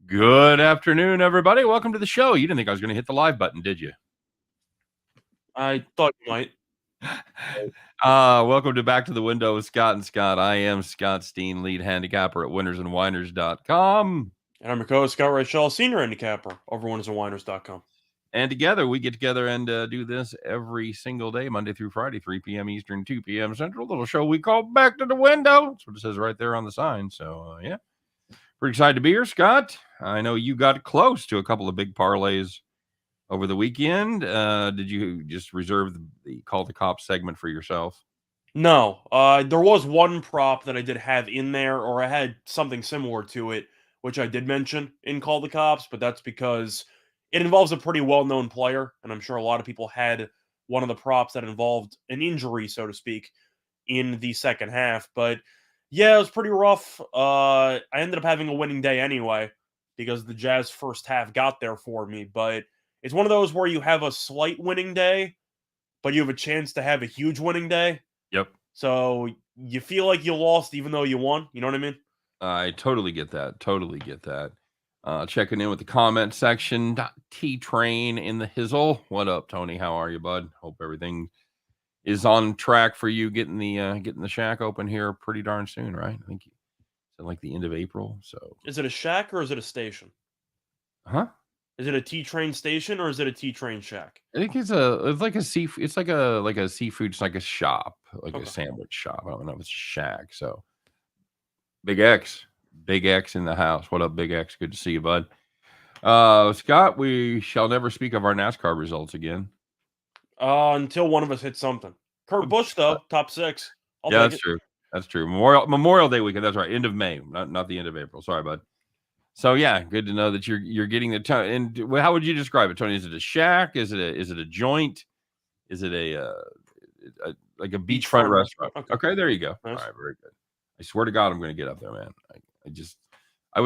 Good afternoon, everybody. Welcome to the show. You didn't think I was going to hit the live button, did you? I thought you might. Welcome to Back to the Window with Scott and Scott. I am Scott Steen, lead handicapper at winnersandwhiners.com. And I'm your co-host, Scott Reichel, senior handicapper over winnersandwhiners.com. And together, we get together and do this every single day, Monday through Friday, 3 p.m. Eastern, 2 p.m. Central. Little show we call Back to the Window. That's what it says right there on the sign. So, yeah. Pretty excited to be here, Scott. I know you got close to a couple of big parlays over the weekend. Did you just reserve the Call the Cops segment for yourself? No, there was one prop that I did have in there, or I had something similar to it, which I did mention in Call the Cops, but that's because it involves a pretty well-known player, and I'm sure a lot of people had one of the props that involved an injury, so to speak, in the second half. But yeah, it was pretty rough. I ended up having a winning day anyway, because the Jazz first half got there for me, but it's one of those where you have a slight winning day, but you have a chance to have a huge winning day. Yep. So you feel like you lost even though you won. You know what I mean? I totally get that. Totally get that. Checking in with the comment section. T-Train in the hizzle. What up, Tony? How are you, bud? Hope everything is on track for you getting the shack open here pretty darn soon, right? I think it's like the end of April. So Is it a shack or is it a station? huh? Is it a T-Train station or is it a T-Train shack? I think it's like a seafood. It's like a seafood. It's like a shop, like a sandwich shop. I don't know if it's a shack. So Big X in the house. What up, Big X? Good to see you, bud. Scott, we shall never speak of our NASCAR results again. Until one of us hits something. Kurt Busch, though, top 6. Yeah, that's true. That's true. Memorial Day weekend. That's right. End of May, not the end of April. Sorry, bud. So yeah, good to know that you're getting the time. And how would you describe it, Tony? Is it a shack? Is it a joint? Is it like a beachfront restaurant? Okay, there you go. Nice. All right, very good. I swear to God, I'm going to get up there, man. I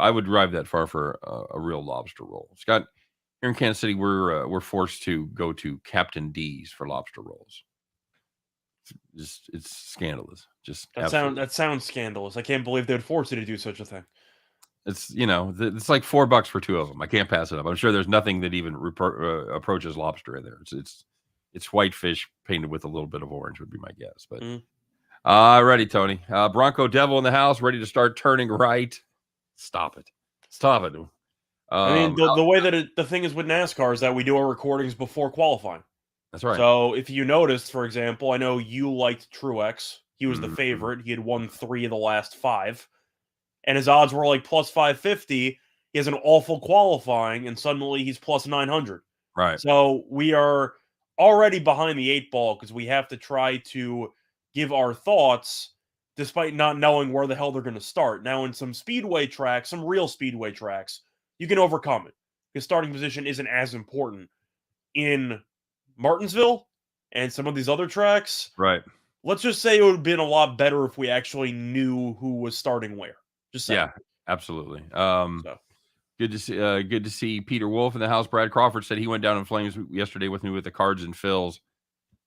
would drive that far for a real lobster roll. Scott, here in Kansas City, we're forced to go to Captain D's for lobster rolls. It's scandalous. That sounds scandalous. I can't believe they'd force you to do such a thing. It's it's like $4 for 2 of them. I can't pass it up. I'm sure there's nothing that even approaches lobster in there. It's white fish painted with a little bit of orange would be my guess. But ready, Tony. Bronco Devil in the house, ready to start turning right. Stop it. I mean, the way that the thing is with NASCAR is that we do our recordings before qualifying. That's right. So if you noticed, for example, I know you liked Truex. He was the favorite. He had won 3 of the last 5. And his odds were like plus 550. He has an awful qualifying, and suddenly he's plus 900. Right. So we are already behind the 8 ball because we have to try to give our thoughts despite not knowing where the hell they're going to start. Now, in some speedway tracks, some real speedway tracks, you can overcome it. Because starting position isn't as important. In Martinsville and some of these other tracks, right? Let's just say it would have been a lot better if we actually knew who was starting where. Just saying. Yeah, absolutely. Good to see Peter Wolf in the house. Brad Crawford said he went down in flames yesterday with me with the Cards and Phils.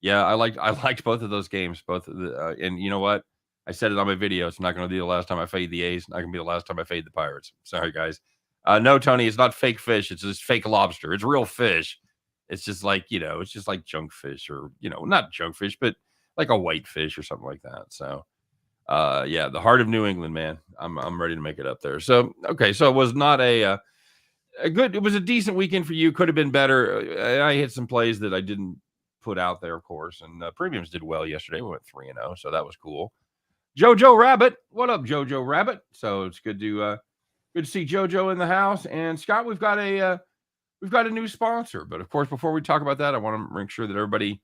Yeah, I liked both of those games. And you know what? I said it on my video. It's not going to be the last time I fade the A's. Not going to be the last time I fade the Pirates. Sorry, guys. No, Tony, it's not fake fish. It's just fake lobster. It's real fish. It's just like, it's just like junk fish or, not junk fish, but like a white fish or something like that. So, yeah, the heart of New England, man. I'm ready to make it up there. So, okay. So it was not a good, it was a decent weekend for you. Could have been better. I hit some plays that I didn't put out there, of course. And premiums did well yesterday. We went 3-0. So that was cool. Jojo Rabbit. What up, Jojo Rabbit? So it's good to see Jojo in the house. And Scott, we've got a new sponsor. But of course, before we talk about that, I want to make sure that everybody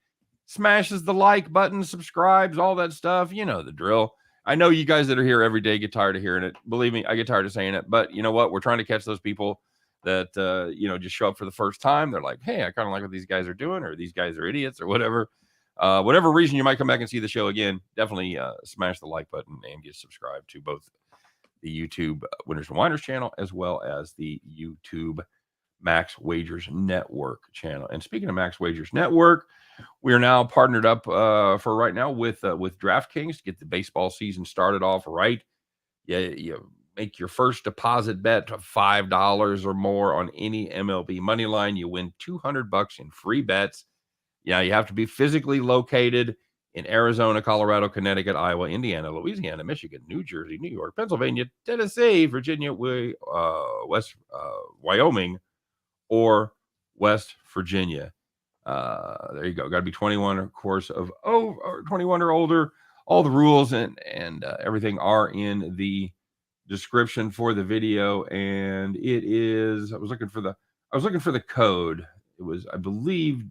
smashes the like button, subscribes, all that stuff. You know the drill. I know you guys that are here every day get tired of hearing it. Believe me, I get tired of saying it. But you know what? We're trying to catch those people that just show up for the first time. They're like, hey, I kind of like what these guys are doing, or these guys are idiots, or whatever. Whatever reason you might come back and see the show again, definitely smash the like button and get subscribed to both the YouTube Winners and Winers channel as well as the YouTube Max Wagers Network channel. And speaking of Max Wagers Network, we are now partnered up for right now with DraftKings to get the baseball season started off right. Yeah, make your first deposit bet of $5 or more on any MLB money line, you win $200 in free bets. Yeah, you have to be physically located in Arizona, Colorado, Connecticut, Iowa, Indiana, Louisiana, Michigan, New Jersey, New York, Pennsylvania, Tennessee, Virginia, Wyoming, or West Virginia. There you go. Got to be 21, of course, or 21 or older. All the rules and everything are in the description for the video, and it is. I was looking for the code. It was, I believe.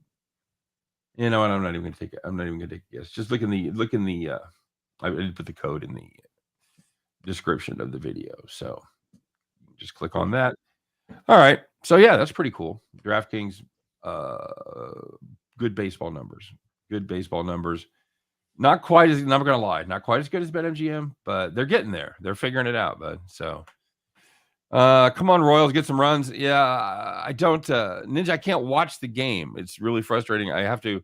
You know what? I'm not even going to take it. I'm not even going to take a guess. Just look in the. I did put the code in the description of the video, so just click on that. All right. So yeah, that's pretty cool. DraftKings, good baseball numbers. Good baseball numbers. Not quite as, I'm not gonna lie, not quite as good as BetMGM, but they're getting there. They're figuring it out, bud. So come on, Royals, get some runs. Yeah, I don't Ninja, I can't watch the game. It's really frustrating. I have to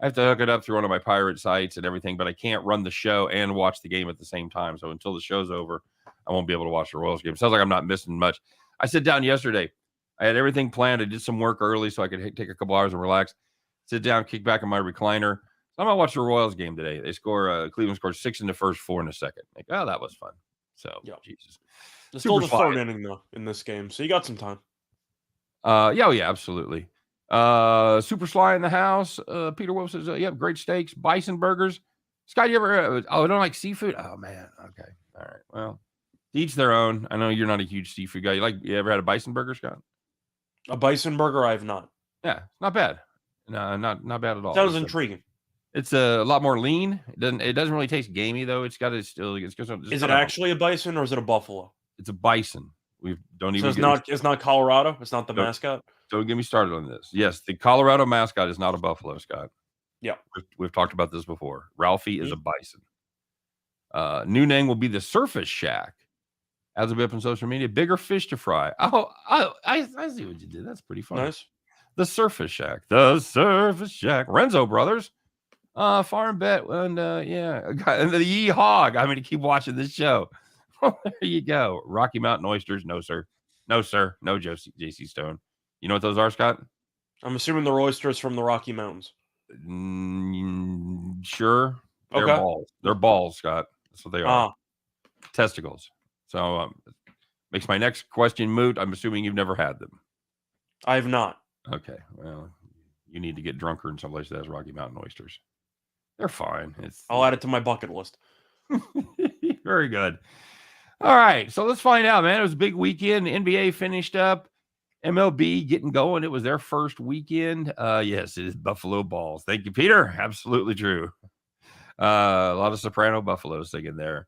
hook it up through one of my pirate sites and everything, but I can't run the show and watch the game at the same time. So until the show's over, I won't be able to watch the Royals game. Sounds like I'm not missing much. I sat down yesterday. I had everything planned. I did some work early so I could take a couple hours and relax. Sit down, kick back in my recliner. I'm gonna watch the Royals game today. They score. Cleveland scored 6 in the first, 4 in the second. Like, oh, that was fun. So, yeah. Jesus. It's still the third inning though in this game, so you got some time. Yeah, absolutely. Super Sly in the house. Peter Wolf says, "Yeah, great steaks, bison burgers." Scott, you ever? I don't like seafood. Oh man. Okay. All right. Well, each their own. I know you're not a huge seafood guy. You ever had a bison burger, Scott? A bison burger, I have not. Yeah, not bad. No, not bad at all. Sounds intriguing. It's a lot more lean. It doesn't really taste gamey though. It's got is it actually a bison or is it a buffalo? It's a bison. It's not Colorado. It's not the mascot. Don't get me started on this. Yes, the Colorado mascot is not a buffalo, Scott. Yeah, we've talked about this before. Ralphie is a bison. New name will be the Surface Shack. As of up on social media, bigger fish to fry. Oh, I see what you did. That's pretty funny. Nice. The Surface Shack. The Surface Shack. Renzo Brothers. Farm bet. And yeah. And the Yeehaw. I'm going to keep watching this show. There you go. Rocky Mountain oysters. No, sir. No, sir. No, JC Stone. You know what those are, Scott? I'm assuming they're oysters from the Rocky Mountains. Sure. They're balls. They're balls, Scott. That's what they are. Testicles. So makes my next question moot. I'm assuming you've never had them. I have not. Okay. Well, you need to get drunker in someplace that has Rocky Mountain oysters. They're fine. I'll add it to my bucket list. Very good. All right. So let's find out, man. It was a big weekend. The NBA finished up. MLB getting going. It was their first weekend. Yes, it is Buffalo Balls. Thank you, Peter. Absolutely true. A lot of soprano buffaloes singing there.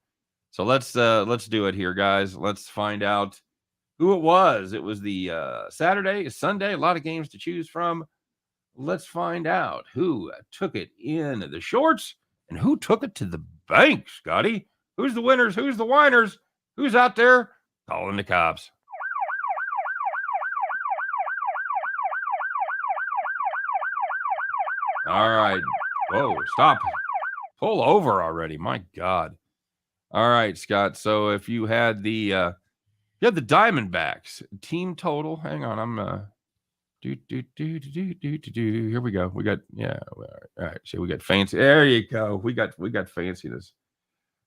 So let's do it here, guys. Let's find out who it was. It was the Saturday, Sunday, a lot of games to choose from. Let's find out who took it in the shorts and who took it to the bank, Scotty. Who's the winners? Who's the whiners? Who's out there calling the cops? All right. Whoa, stop. Pull over already. My God. All right, Scott. So if you had the Diamondbacks team total, hang on, I'm here we go. We got all right. So we got fancy. There you go. We got fanciness.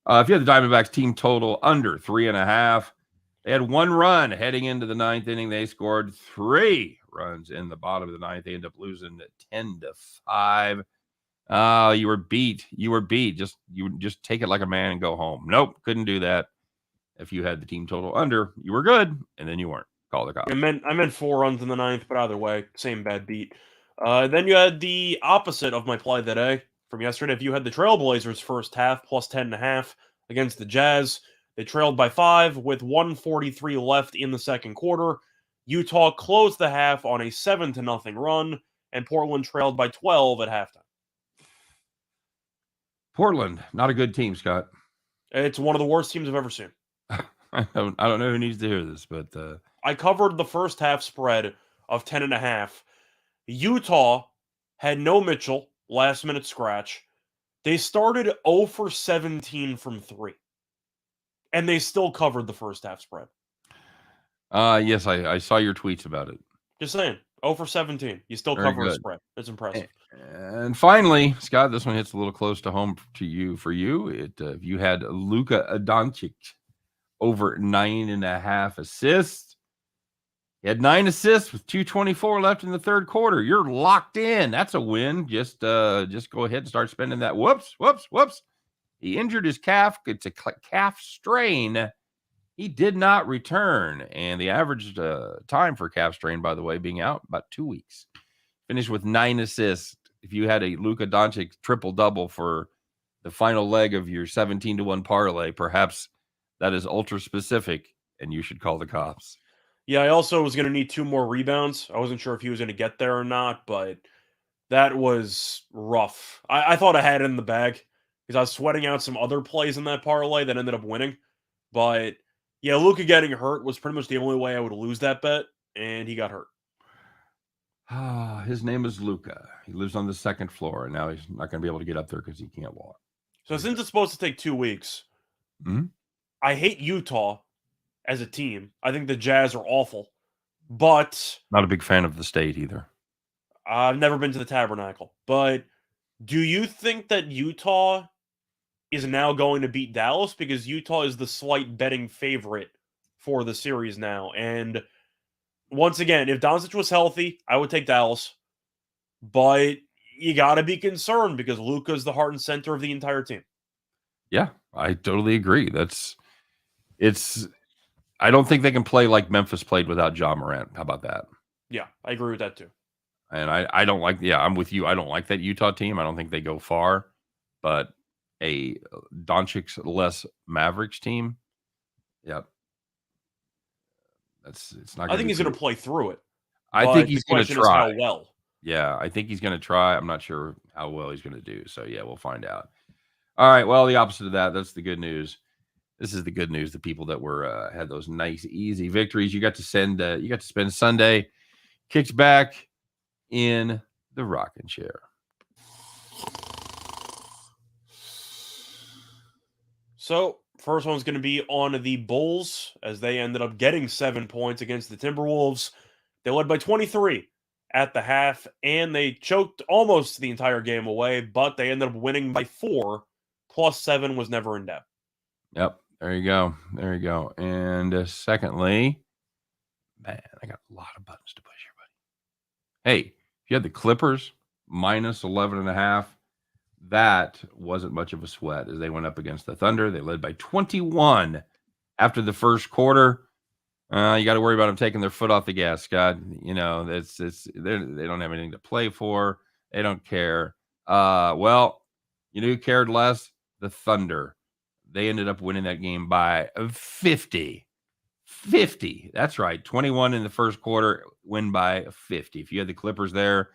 If you had the Diamondbacks team total under 3.5, they had 1 run heading into the 9th inning. They scored 3 runs in the bottom of the 9th. They end up losing 10-5. You were beat. You just take it like a man and go home. Nope, couldn't do that. If you had the team total under, you were good, and then you weren't. Call the cops. I meant 4 runs in the 9th, but either way, same bad beat. Then you had the opposite of my play today from yesterday. If you had the Trailblazers first half plus 10.5 against the Jazz, they trailed by 5 with 1:43 left in the second quarter. Utah closed the half on a 7-0 run, and Portland trailed by 12 at halftime. Portland, not a good team, Scott. It's one of the worst teams I've ever seen. I don't know who needs to hear this, but I covered the first half spread of 10.5. Utah had no Mitchell, last minute scratch. They started 0 for 17 from 3. and they still covered the first half spread. Yes, I saw your tweets about it. Just saying, 0 for 17. You still Very cover a good. spread. It's impressive. And finally, Scott, this one hits a little close to home to you. For you, if you had Luka Doncic over 9.5 assists. He had 9 assists with 2:24 left in the third quarter. You're locked in. That's a win. Just go ahead and start spending that. Whoops. He injured his calf. It's a calf strain. He did not return. And the average time for calf strain, by the way, being out about 2 weeks. Finished with 9 assists. If you had a Luka Doncic triple-double for the final leg of your 17-1 parlay, perhaps that is ultra specific, and you should call the cops. Yeah, I also was going to need 2 more rebounds. I wasn't sure if he was going to get there or not, but that was rough. I thought I had it in the bag because I was sweating out some other plays in that parlay that ended up winning. But yeah, Luka getting hurt was pretty much the only way I would lose that bet, and he got hurt. His name is Luka. He lives on the second floor, and now he's not going to be able to get up there because he can't walk. So since it's supposed to take 2 weeks, I hate Utah as a team. I think the Jazz are awful, but not a big fan of the state either. I've never been to the Tabernacle. But do you think that Utah is now going to beat Dallas? Because Utah is the slight betting favorite for the series now. And once again, if Doncic was healthy, I would take Dallas. But you got to be concerned because Luka's the heart and center of the entire team. Yeah, I totally agree. I don't think they can play like Memphis played without Ja Morant. How about that? Yeah, I agree with that too. And I don't like, I'm with you. I don't like that Utah team. I don't think they go far. But a Doncic-less Mavericks team, yep. It's not. I think he's going to play through it. I think he's going to try. How well? Yeah, I think he's going to try. I'm not sure how well he's going to do. So yeah, we'll find out. All right. Well, the opposite of that. That's the good news. This is the good news. The people that were had those nice, easy victories. You got to spend Sunday kicked back in the rocking chair. So first one's going to be on the Bulls as they ended up getting 7 points against the Timberwolves. They led by 23 at the half, and they choked almost the entire game away, but they ended up winning by 4. Plus 7 was never in doubt. Yep. There you go. And secondly, man, I got a lot of buttons to push here, buddy. Hey, if you had the Clippers minus 11.5, that wasn't much of a sweat as they went up against the Thunder. They led by 21 after the first quarter. You got to worry about them taking their foot off the gas, Scott. You know, they don't have anything to play for. They don't care. Well, you know who cared less? The Thunder. They ended up winning that game by 50. 50. That's right. 21 in the first quarter, win by 50. If you had the Clippers there,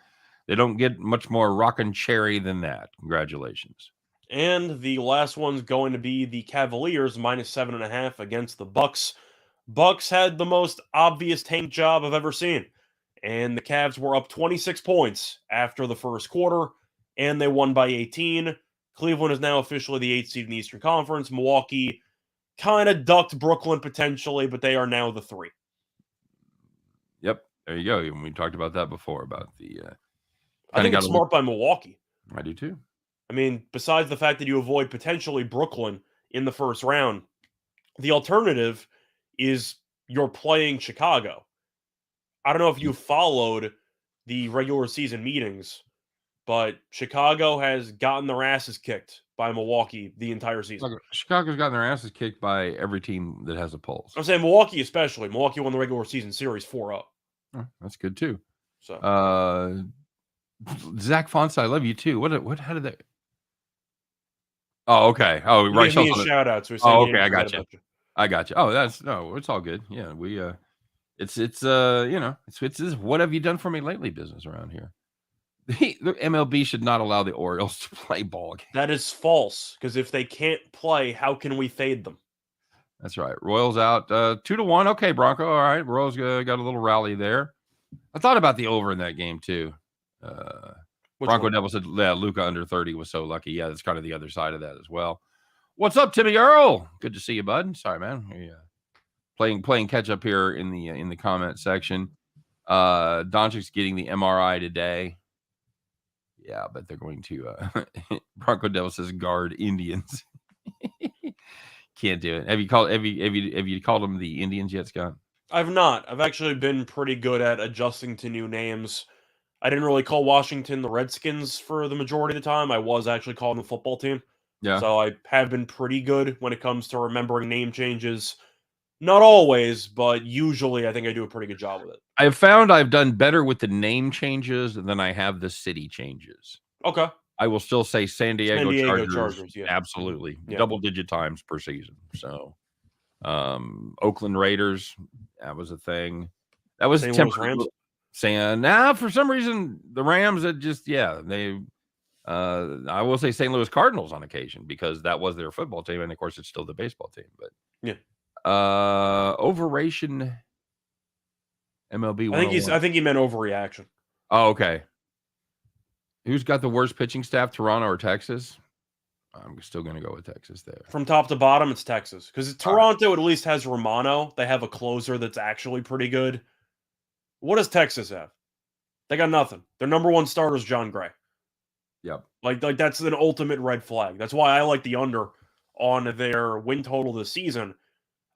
they don't get much more rockin' cherry than that. Congratulations. And the last one's going to be the Cavaliers minus 7.5 against the Bucks. Bucks had the most obvious tank job I've ever seen. And the Cavs were up 26 points after the first quarter, and they won by 18. Cleveland is now officially the 8th seed in the Eastern Conference. Milwaukee kind of ducked Brooklyn potentially, but they are now the 3. Yep, there you go. We talked about that before, about the... I think it's smart by Milwaukee. I do too. I mean, besides the fact that you avoid potentially Brooklyn in the first round, the alternative is you're playing Chicago. I don't know if you followed the regular season meetings, but Chicago has gotten their asses kicked by Milwaukee the entire season. Chicago's gotten their asses kicked by every team that has a pulse. I'm saying Milwaukee especially. Milwaukee won the regular season series 4-0. Oh, that's good too. So, Zach Fonsa, I love you too. How did that? Oh, okay. Oh, right. Give me a shout out. So okay. I got you. Oh, it's all good. Yeah, we it's what have you done for me lately business around here. The MLB should not allow the Orioles to play ball games. That is false, because if they can't play, how can we fade them? That's right. Royals out 2-1. Okay, Bronco. All right. Royals got a little rally there. I thought about the over in that game too. Bronco Devil said, yeah, Luka under 30 was so lucky. Yeah, that's kind of the other side of that as well. What's up, Timmy Earl? Good to see you, bud. Sorry, man. We, playing catch up here in the comment section. Doncic's getting the MRI today. Yeah, but they're going to Bronco Devil says guard Indians. Can't do it. Have you called them the Indians yet, Scott? I've not. I've actually been pretty good at adjusting to new names. I didn't really call Washington the Redskins for the majority of the time. I was actually calling the football team. Yeah. So I have been pretty good when it comes to remembering name changes. Not always, but usually I think I do a pretty good job with it. I've found I've done better with the name changes than I have the city changes. Okay. I will still say San Diego Chargers. Yeah. Absolutely. Yeah. Double-digit times per season. So, Oakland Raiders, that was a thing. That was St. Louis Rams. Saying, for some reason, the Rams had just, they I will say St. Louis Cardinals on occasion because that was their football team, and of course it's still the baseball team. But yeah, overration MLB. I think he meant overreaction. Oh, okay. Who's got the worst pitching staff, Toronto or Texas? I'm still going to go with Texas there. From top to bottom, it's Texas because Toronto at least has Romano. They have a closer that's actually pretty good. What does Texas have? They got nothing. Their number one starter is John Gray. Yep. Like that's an ultimate red flag. That's why I like the under on their win total this season.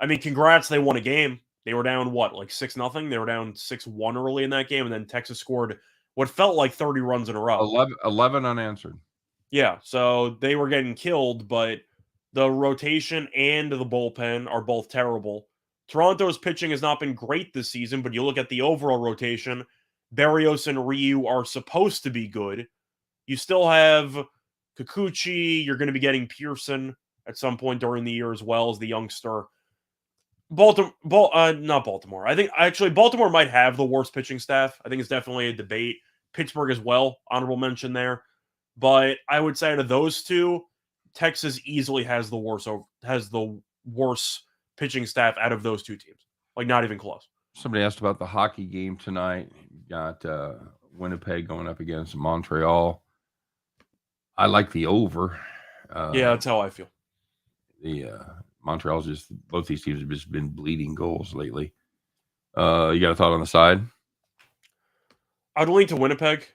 I mean, congrats, they won a game. They were down, what, like 6-0? They were down 6-1 early in that game, and then Texas scored what felt like 30 runs in a row. 11 unanswered. Yeah, so they were getting killed, but the rotation and the bullpen are both terrible. Toronto's pitching has not been great this season, but you look at the overall rotation, Berrios and Ryu are supposed to be good. You still have Kikuchi. You're going to be getting Pearson at some point during the year as well as the youngster. Not Baltimore. I think actually Baltimore might have the worst pitching staff. I think it's definitely a debate. Pittsburgh as well, honorable mention there. But I would say out of those two, Texas easily has the worst pitching staff out of those two teams. Like not even close. Somebody asked about the hockey game tonight. You got Winnipeg going up against Montreal. I like the over. Yeah, that's how I feel. The Montreal's both these teams have just been bleeding goals lately. You got a thought on the side? I'd lean to Winnipeg.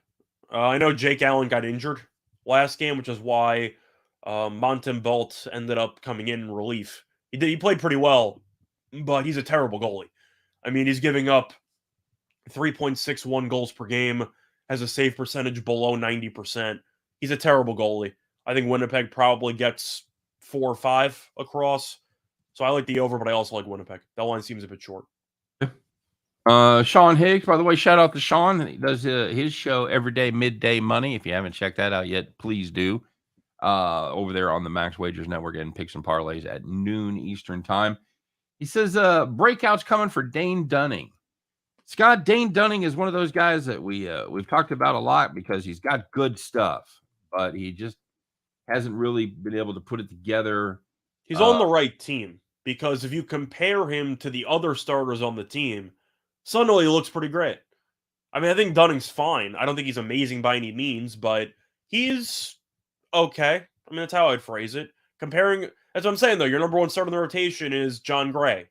I know Jake Allen got injured last game, which is why Montembeault ended up coming in relief. He played pretty well, but he's a terrible goalie. I mean, he's giving up 3.61 goals per game, has a save percentage below 90%. He's a terrible goalie. I think Winnipeg probably gets 4 or 5 across. So I like the over, but I also like Winnipeg. That line seems a bit short. Sean Higgs, by the way, shout out to Sean. He does his show every day, Midday Money. If you haven't checked that out yet, please do. Over there on the Max Wagers Network and Picks and Parlays at noon Eastern time. He says breakout's coming for Dane Dunning. Scott, Dane Dunning is one of those guys that we've talked about a lot because he's got good stuff, but he just hasn't really been able to put it together. He's on the right team because if you compare him to the other starters on the team, suddenly he looks pretty great. I mean, I think Dunning's fine. I don't think he's amazing by any means, but he's okay. I mean, that's how I'd phrase it. Comparing, that's what I'm saying, though. Your number one starter in the rotation is John Gray.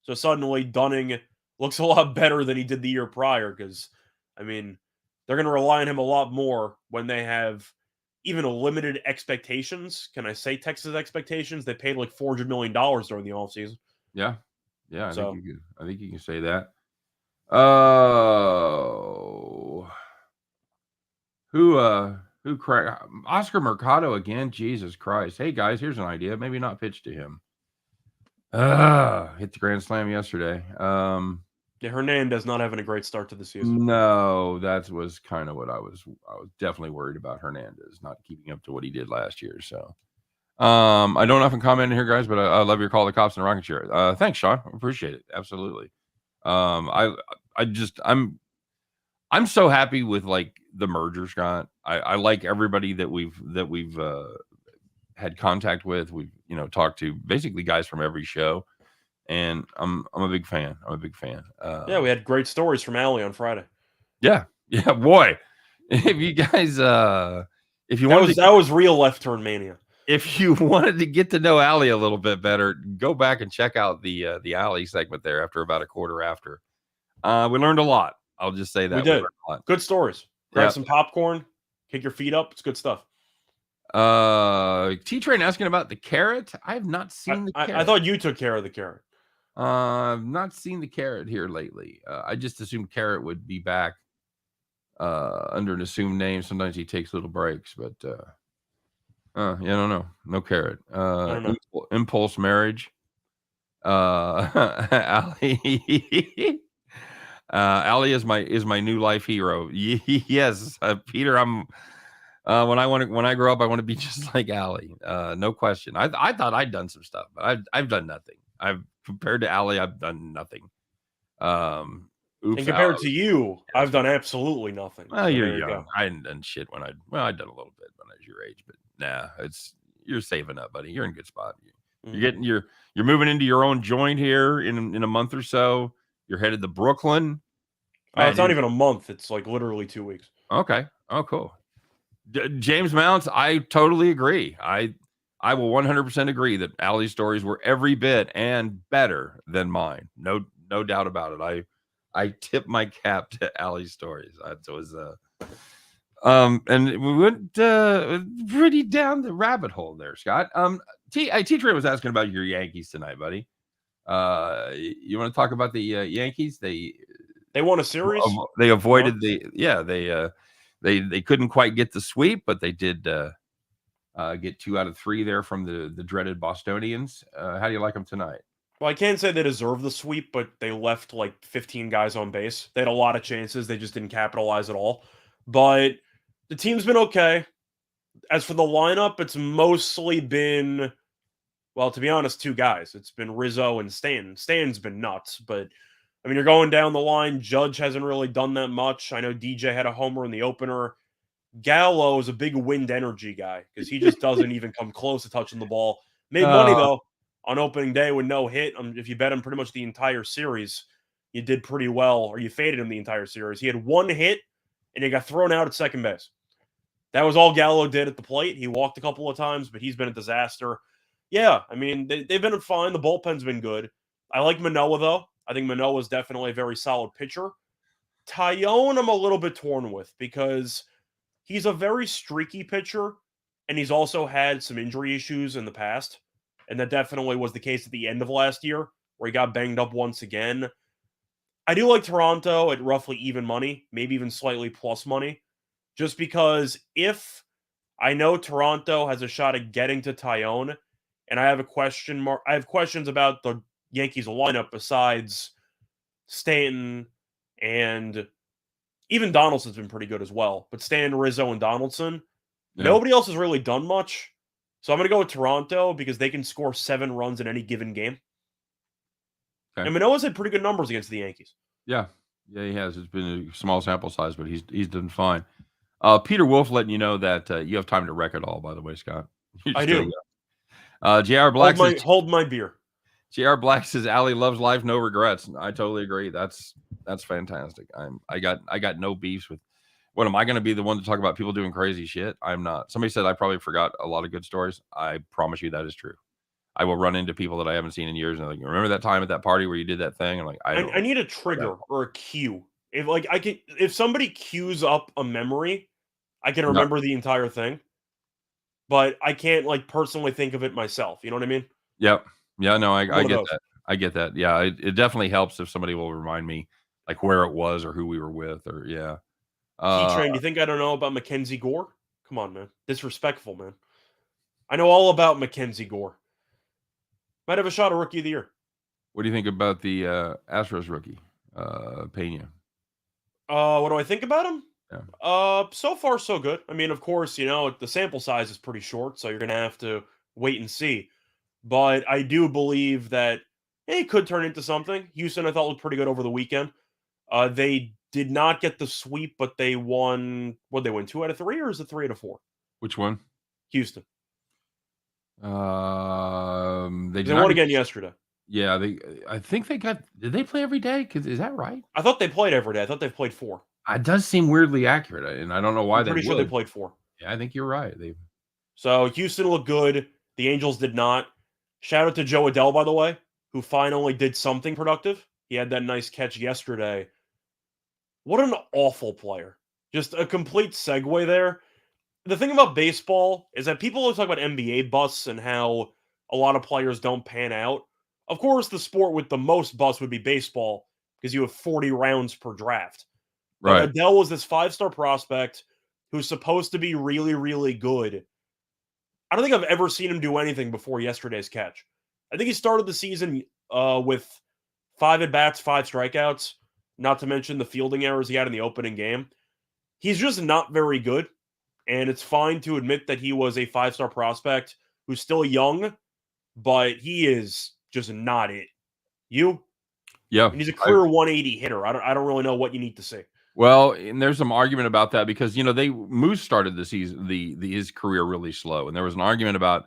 So suddenly Dunning looks a lot better than he did the year prior because, I mean, they're going to rely on him a lot more when they have even limited expectations. Can I say Texas expectations? They paid like $400 million during the offseason. Yeah. I think you can say that. Who cracked Oscar Mercado again? Jesus Christ. Hey guys, here's an idea. Maybe not pitch to him. Hit the grand slam yesterday. Yeah, Hernandez not having a great start to the season. No, that was kind of what I was definitely worried about Hernandez not keeping up to what he did last year. So I don't often comment in here, guys, but I love your call the cops and rocket chair. Thanks, Sean. Appreciate it. Absolutely. I'm so happy with like the merger, Scott. I like everybody that we've had contact with. We've talked to basically guys from every show, and I'm a big fan. Yeah, we had great stories from Allie on Friday. Yeah, boy. If you guys, if you want, that was real left turn mania. If you wanted to get to know Allie a little bit better, go back and check out the Allie segment there after about a quarter after. We learned a lot. I'll just say that. We did. learned a lot. Good stories. Grab some popcorn, kick your feet up. It's good stuff. T-Train asking about the carrot. I have not seen the carrot. I thought you took care of the carrot. I've not seen the carrot here lately. I just assumed Carrot would be back under an assumed name. Sometimes he takes little breaks, but yeah, I don't know. No Carrot. Impulse Marriage. Allie. Allie is my new life hero. Yes, Peter. I'm when I grow up, I want to be just like Allie. No question. I thought I'd done some stuff, but I've done nothing. Compared to Allie, I've done nothing. And compared to you, I've done absolutely nothing. Well, you're young. I hadn't done shit I'd done a little bit when I was your age, but nah, you're saving up, buddy. You're in a good spot. You're moving into your own joint here in a month or so. You're headed to Brooklyn. It's not even a month. It's like literally 2 weeks. Okay. Oh, cool. James Mounts, I totally agree. I will 100% agree that Allie's stories were every bit and better than mine. No doubt about it. I tip my cap to Allie's stories. It was and we went pretty down the rabbit hole there, Scott. T-Train was asking about your Yankees tonight, buddy. You want to talk about the Yankees? They won a series. They avoided they couldn't quite get the sweep, but they did get 2 out of 3 there from the dreaded Bostonians. How do you like them tonight? Well, I can't say they deserve the sweep, but they left like 15 guys on base. They had a lot of chances. They just didn't capitalize at all. But the team's been okay. As for the lineup, it's mostly been, well, to be honest, 2 guys. It's been Rizzo and Stanton. Stanton's been nuts, but I mean, you're going down the line. Judge hasn't really done that much. I know DJ had a homer in the opener. Gallo is a big wind energy guy because he just doesn't even come close to touching the ball. Made money, though, on opening day with no hit. If you bet him pretty much the entire series, you did pretty well, or you faded him the entire series. He had 1 hit, and he got thrown out at second base. That was all Gallo did at the plate. He walked a couple of times, but he's been a disaster. Yeah, I mean, they've been fine. The bullpen's been good. I like Manoah, though. I think Manoah is definitely a very solid pitcher. Taillon, I'm a little bit torn with because he's a very streaky pitcher, and he's also had some injury issues in the past. And that definitely was the case at the end of last year, where he got banged up once again. I do like Toronto at roughly even money, maybe even slightly plus money, just because if I know Toronto has a shot at getting to Taillon, and I have questions about the Yankees lineup besides Stanton, and even Donaldson's been pretty good as well. But Stanton, Rizzo, and Donaldson, nobody else has really done much. So I'm going to go with Toronto because they can score 7 runs in any given game. Okay. And Manoah's had pretty good numbers against the Yankees. Yeah, he has. It's been a small sample size, but he's done fine. Peter Wolf letting you know that you have time to wreck it all, by the way, Scott. I do. JR Black hold my beer. JR Black says Allie loves life, no regrets. I totally agree. That's fantastic. I got no beefs with. What am I going to be the one to talk about people doing crazy shit? I'm not. Somebody said I probably forgot a lot of good stories. I promise you that is true. I will run into people that I haven't seen in years and like, remember that time at that party where you did that thing? I'm like, I need a trigger or a cue. If somebody cues up a memory, I can remember the entire thing, but I can't personally think of it myself. You know what I mean? Yep. Yeah, no, I get that. I get that. Yeah, it definitely helps if somebody will remind me where it was or who we were with or yeah. T-Train, you think I don't know about Mackenzie Gore? Come on, man. Disrespectful, man. I know all about Mackenzie Gore. Might have a shot at Rookie of the Year. What do you think about the Astros rookie, Pena? What do I think about him? Yeah. So far, so good. I mean, of course, the sample size is pretty short, so you're going to have to wait and see. But I do believe that he could turn into something. Houston, I thought, looked pretty good over the weekend. They did not get the sweep, but they won. What, they win 2 out of 3, or is it 3 out of 4? Which one? Houston. They won again yesterday. Yeah, I think they got. Did they play every day? Is that right? I thought they played every day. I thought they've played 4. It does seem weirdly accurate, and I don't know why. I'm pretty sure they played 4. Yeah, I think you're right. So Houston looked good. The Angels did not. Shout out to Joe Adell, by the way, who finally did something productive. He had that nice catch yesterday. What an awful player. Just a complete segue there. The thing about baseball is that people always talk about NBA busts and how a lot of players don't pan out. Of course, the sport with the most busts would be baseball because you have 40 rounds per draft. But Right. Adele was this 5-star prospect who's supposed to be really, really good. I don't think I've ever seen him do anything before yesterday's catch. I think he started the season with 5 at-bats, 5 strikeouts, not to mention the fielding errors he had in the opening game. He's just not very good. And it's fine to admit that he was a 5-star prospect who's still young, but he is just not it. You? Yeah. And he's a career 180 hitter. I don't really know what you need to say. Well, and there's some argument about that because Moose started the season his career really slow, and there was an argument about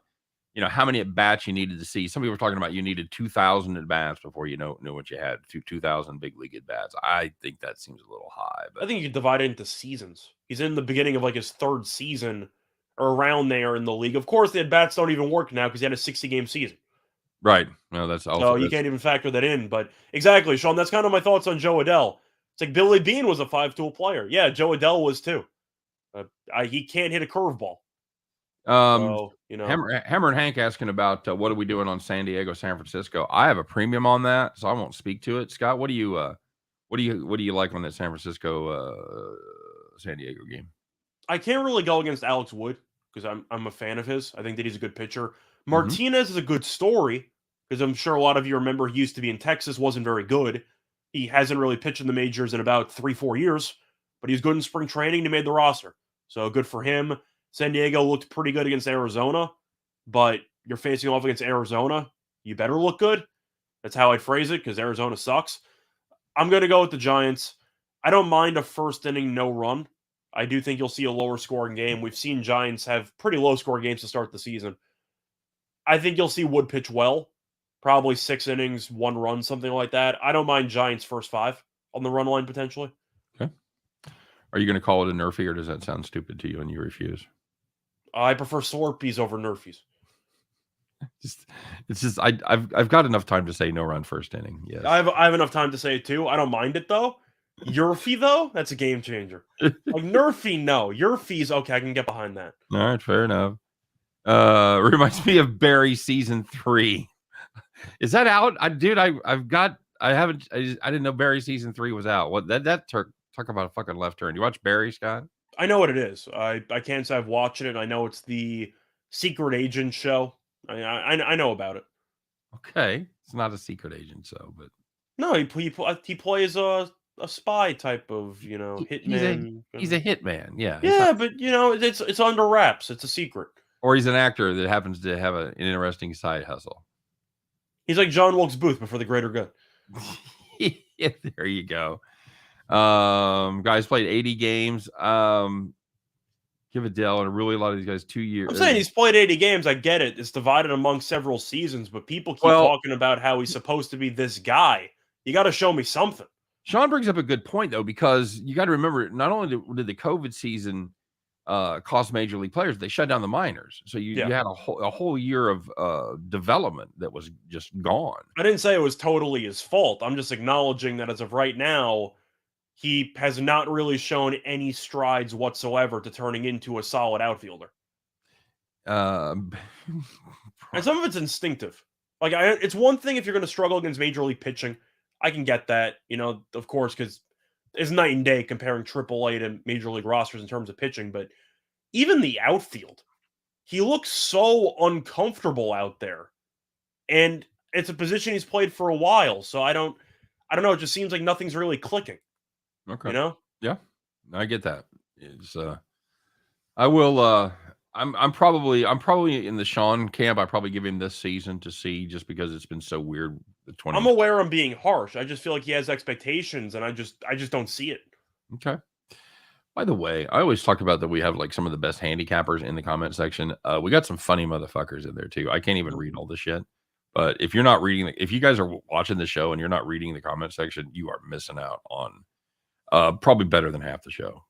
how many at bats you needed to see. Some people were talking about you needed 2,000 at bats before you knew what you had. 2,000 big league at bats. I think that seems a little high. But I think you could divide it into seasons. He's in the beginning of like his 3rd season or around there in the league. Of course, the at bats don't even work now because he had a 60-game season. Right. No, that's also So you can't even factor that in. But exactly, Sean, that's kind of my thoughts on Joe Adell. It's like Billy Beane was a 5-tool player. Yeah, Joe Adell was too. He can't hit a curveball. So, Hammer and Hank asking about what are we doing on San Diego, San Francisco. I have a premium on that, so I won't speak to it. Scott, what do you like on that San Francisco San Diego game? I can't really go against Alex Wood because I'm a fan of his. I think that he's a good pitcher. Martinez is a good story because I'm sure a lot of you remember he used to be in Texas, wasn't very good. He hasn't really pitched in the majors in about 3-4 years, but he's good in spring training. He made the roster, so good for him. San Diego looked pretty good against Arizona, but you're facing off against Arizona. You better look good. That's how I'd phrase it because Arizona sucks. I'm going to go with the Giants. I don't mind a first inning no run. I do think you'll see a lower scoring game. We've seen Giants have pretty low scoring games to start the season. I think you'll see Wood pitch well. Probably 6 innings, 1 run, something like that. I don't mind Giants first 5 on the run line potentially. Okay. Are you going to call it a Nerfie, or does that sound stupid to you and you refuse? I prefer Slurpees over Nerfies. It's just I've got enough time to say no run first inning. Yes, I have enough time to say it too. I don't mind it though. Yerfie though, that's a game changer. Like Nerfie, no. Yerfie's okay. I can get behind that. All right, fair enough. Reminds me of Barry season 3. Is that out? I didn't know Barry season 3 was out. What talk about a fucking left turn. You watch Barry, Scott? I know what it is. I can't say I've watched it. I know it's the secret agent show. I know about it. Okay, it's not a secret agent show, but no, he plays a spy type of hitman. He's a hitman. Yeah. Yeah, but it's under wraps. It's a secret. Or he's an actor that happens to have an interesting side hustle. He's like John Wilkes Booth before the greater good. Yeah, there you go. Guys played 80 games. Give Adele and really a lot of these guys 2 years. I'm saying he's played 80 games. I get it. It's divided among several seasons, but people keep talking about how he's supposed to be this guy. You got to show me something. Sean brings up a good point, though, because you got to remember, not only did the COVID season cost major league players, they shut down the minors. So you had a whole year of development that was just gone. I didn't say it was totally his fault. I'm just acknowledging that as of right now, he has not really shown any strides whatsoever to turning into a solid outfielder. And some of it's instinctive. Like, it's one thing if you're going to struggle against major league pitching. I can get that, of course, because it's night and day comparing AAA to major league rosters in terms of pitching. But even the outfield, he looks so uncomfortable out there. And it's a position he's played for a while. So I don't know. It just seems like nothing's really clicking. Okay. Yeah, I get that. It's I will. I'm probably in the Sean camp. I probably give him this season to see, just because it's been so weird. I'm aware I'm being harsh. I just feel like he has expectations, and I just don't see it. Okay. By the way, I always talk about that we have like some of the best handicappers in the comment section. We got some funny motherfuckers in there too. I can't even read all this shit. But if you're not reading, if you guys are watching the show and you're not reading the comment section, you are missing out on probably better than half the show.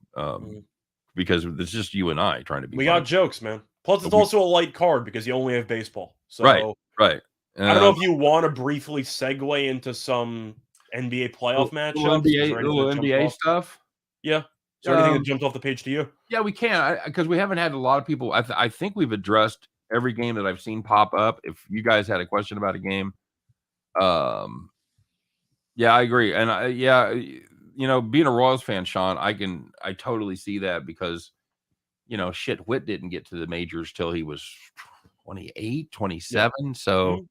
Because it's just you and I trying to be. We got jokes, man. Plus, it's also a light card because you only have baseball. So, right. I don't know if you want to briefly segue into some NBA playoff matchups. Little NBA stuff. Yeah. Is there anything that jumped off the page to you? Yeah, we can, because we haven't had a lot of people. I think we've addressed every game that I've seen pop up. If you guys had a question about a game, yeah, I agree, and being a Royals fan, Sean, I totally see that because, Whit didn't get to the majors till he was 28, 27. Yeah. So,